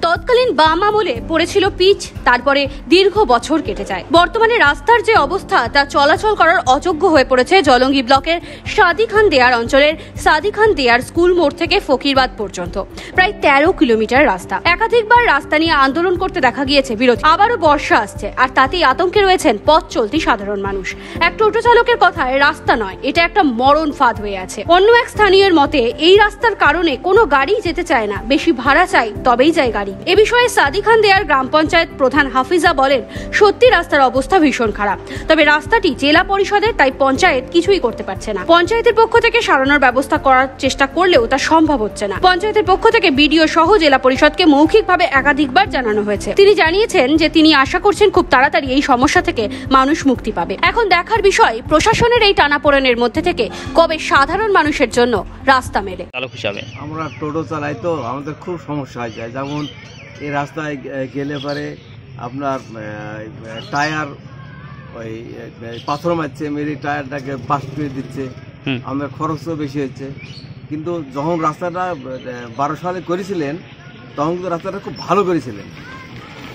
তৎকালীন বাম আমলে পড়েছিল পিচ, তারপরে দীর্ঘ বছর কেটে যায়। বর্তমানে রাস্তার যে অবস্থা তা চলাচল করার অযোগ্য হয়ে পড়েছে জলঙ্গি ব্লকের সাদি খান দেয়ার অঞ্চলের সাদি খান দেয়ার স্কুল মোড় থেকে ফকিরবাদ পর্যন্ত প্রায় 13 কিলোমিটার রাস্তা। একাধিকবার রাস্তা নিয়ে আন্দোলন করতে দেখা গিয়েছে বিরোধী। আবারও বর্ষা আসছে, আর তাতেই আতঙ্কে রয়েছেন পথ চলতি সাধারণ মানুষ। এক টোটো চালকের কথায় রাস্তা নয়, এটা একটা মরণ ফাঁদ হয়ে আছে। অন্য এক স্থানীয়ের মতে এই রাস্তার কারণে কোনো গাড়ি যেতে চায় না, বেশি ভাড়া চাই তবেই যায় গাড়ি। এ বিষয়ে সাদি খান দেয়ার গ্রাম পঞ্চায়েত প্রধান হাফিজা বলেন, সত্যি রাস্তার অবস্থা ভীষণ খারাপ, তবে রাস্তাটি জেলা পরিষদের, তাই পঞ্চায়েত কিছুই করতে পারছে না। পঞ্চায়েতের পক্ষ থেকে সারানোর ব্যবস্থা করার চেষ্টা করলেও তা সম্ভব হচ্ছে না। পঞ্চায়েতের পক্ষ থেকে বিডিও সহ জেলা পরিষদকে মৌখিকভাবে একাধিকবার জানানো হয়েছে। তিনি জানিয়েছেন যে তিনি আশা করছেন খুব তাড়াতাড়ি এই সমস্যা থেকে মানুষ মুক্তি পাবে। এখন দেখার বিষয় প্রশাসনের এই টানাপোড়েনের মধ্যে থেকে কবে সাধারণ মানুষের জন্য রাস্তা মেলে। আমরা টোটো চালাই তো আমাদের খুব সমস্যা হয়ে যায়। যেমন এই রাস্তায় গেলে পরে আপনার টায়ার ওই পাথর মারছে, মেরে টায়ারটাকে পাশ করে দিচ্ছে, আমাদের খরচও বেশি হচ্ছে। কিন্তু যখন রাস্তাটা 12 সালে করেছিলেন তখন কিন্তু রাস্তাটা খুব ভালো করেছিলেন।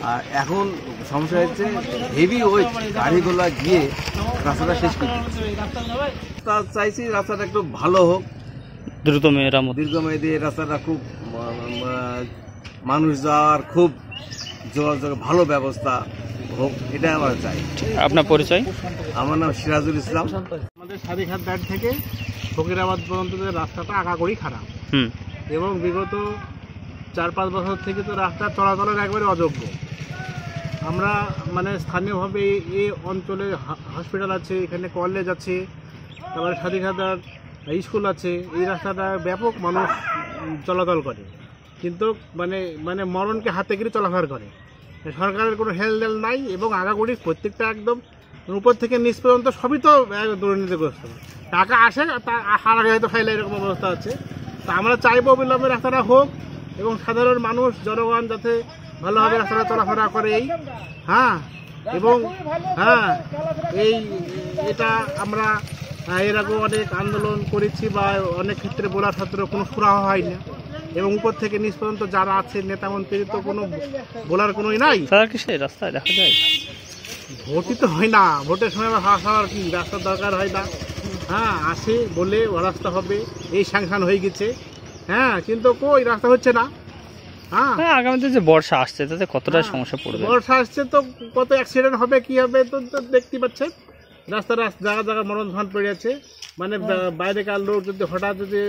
আর এখন সমস্যা হচ্ছে হেভি ওই গাড়িগুলো গিয়ে রাস্তাটা শেষ করে দিচ্ছে। তা চাইছি রাস্তাটা একটু ভালো হোক, দীর্ঘমেয়াদী রাস্তাটা খুব মানুষ যাওয়ার খুব যোগাযোগ ভালো ব্যবস্থা হোক, এটাই আমরা চাই। আপনার পরিচয়? আমার নাম সিরাজুল ইসলাম। আমাদের সাদি খান দেয়ার থেকে ফকিরাবাদ পর্যন্ত রাস্তাটা আগাগোড়ি খারাপ এবং বিগত 4-5 বছর থেকে তো রাস্তা চলাচলের একবারে অযোগ্য। আমরা মানে স্থানীয়ভাবে এই অঞ্চলে হসপিটাল আছে, এখানে কলেজ আছে, তারপরে সাদি খান দেয়ার স্কুল আছে। এই রাস্তাটা ব্যাপক মানুষ চলাচল করে, কিন্তু মানে মানে মরণকে হাতে করে চলাফেরা করে। সরকারের কোনো হেলদেল নাই এবং আগাগোড়ি প্রত্যেকটা একদম উপর থেকে নিচ পর্যন্ত সবই তো দুর্নীতিগ্রস্ত। টাকা আসে, হার আগে হয়তো ফাইলে, এরকম অবস্থা আছে। তা আমরা চাইবো অবিলম্বে রাস্তাটা হোক এবং সাধারণ মানুষ জনগণ যাতে ভালোভাবে রাস্তাটা চলাফেরা করে। এই এবং এই এটা আমরা এর আগে অনেক আন্দোলন করেছি বা অনেক ক্ষেত্রে বলার ক্ষেত্রে কোনো সুরাহা হয় না এবং উপর থেকে নিচ পর্যন্ত যারা আছে নেতা মন্ত্রী তো কোনো বলার কোনোই নাই। রাস্তায় দেখা যায় ভোটই তো হয় না, ভোটের সময় হওয়ার কি রাস্তার দরকার হয় না। আসে বলে ও রাস্তা হবে, এই স্যাংশন হয়ে গেছে, কিন্তু কই রাস্তা হচ্ছে না। আগামীতে যে বর্ষা আসছে তাতে কতটা সমস্যা পড়বে? বর্ষা আসছে তো কত অ্যাক্সিডেন্ট হবে, কি হবে তো দেখতে পাচ্ছেন। রাস্তার জায়গা জায়গা মরণ ফান পড়ে আছে। মানে বাইরেকার লোক যদি হঠাৎ যদি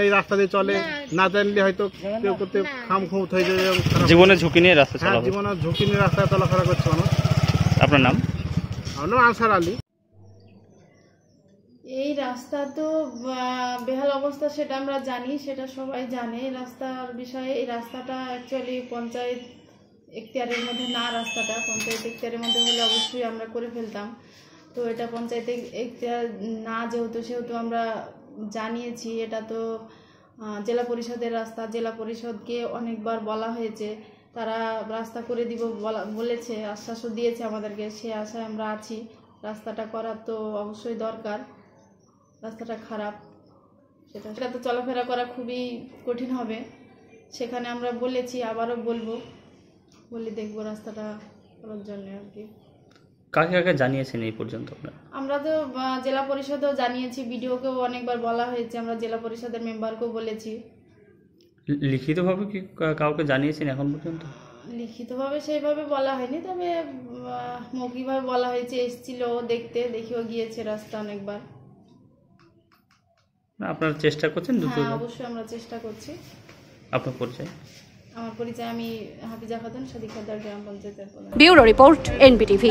এই রাস্তা দিয়ে চলে না জানলে হয়তো কেউ করতে খামখুত হয়ে যাবে। জীবনের ঝুঁকি নিয়ে রাস্তা জীবনের ঝুঁকি নিয়ে রাস্তায় চলাফেরা করছে মানুষ। আপনার নাম? আমার নাম আনসার আলী। এই রাস্তা তো বেহাল অবস্থা, সেটা আমরা জানি, সেটা সবাই জানে। রাস্তার বিষয়ে এই রাস্তাটা অ্যাকচুয়ালি পঞ্চায়েত এখতিয়ারের মধ্যে না। রাস্তাটা পঞ্চায়েত এখতিয়ারের মধ্যে হলে অবশ্যই আমরা করে ফেলতাম। তো এটা পঞ্চায়েত এখতিয়ার না, সেহেতু আমরা জানিয়েছি। এটা তো জেলা পরিষদের রাস্তা, জেলা পরিষদকে অনেকবার বলা হয়েছে, তারা রাস্তা করে দিব বলেছে, আশ্বাসও দিয়েছে আমাদেরকে। সে আশায় আমরা আছি। রাস্তাটা করার তো অবশ্যই দরকার। রাস্তাটা খারাপ, সেটা তো চলাফেরা করা খুবই কঠিন হবে। সেখানে আমরা বলেছি, আবারও বলি দেখবো রাস্তাটা করার জন্য আর কি। কাকে কাকে জানিয়েছেন এই পর্যন্ত? আমরা তো জেলা পরিষদেও জানিয়েছি, বিডিওকেও অনেকবার বলা হয়েছে, আমরা জেলা পরিষদের মেম্বারকেও বলেছি। লিখিতভাবে কি কাউকে জানিয়েছেন এখন পর্যন্ত? লিখিতভাবে সেইভাবে বলা হয়নি, তবে মৌখিকভাবে বলা হয়েছে। এসেছিল দেখতে, দেখেও গিয়েছে রাস্তা অনেকবার। আপনারা চেষ্টা করছেন? অবশ্যই আমরা চেষ্টা করছি। আপনার পরিচয়? আমার পরিচয়, আমি হাফিজা খাতুন, সাদি খান দেয়ার গ্রাম পঞ্চায়েতের প্রধান। Bureau report, NBTV.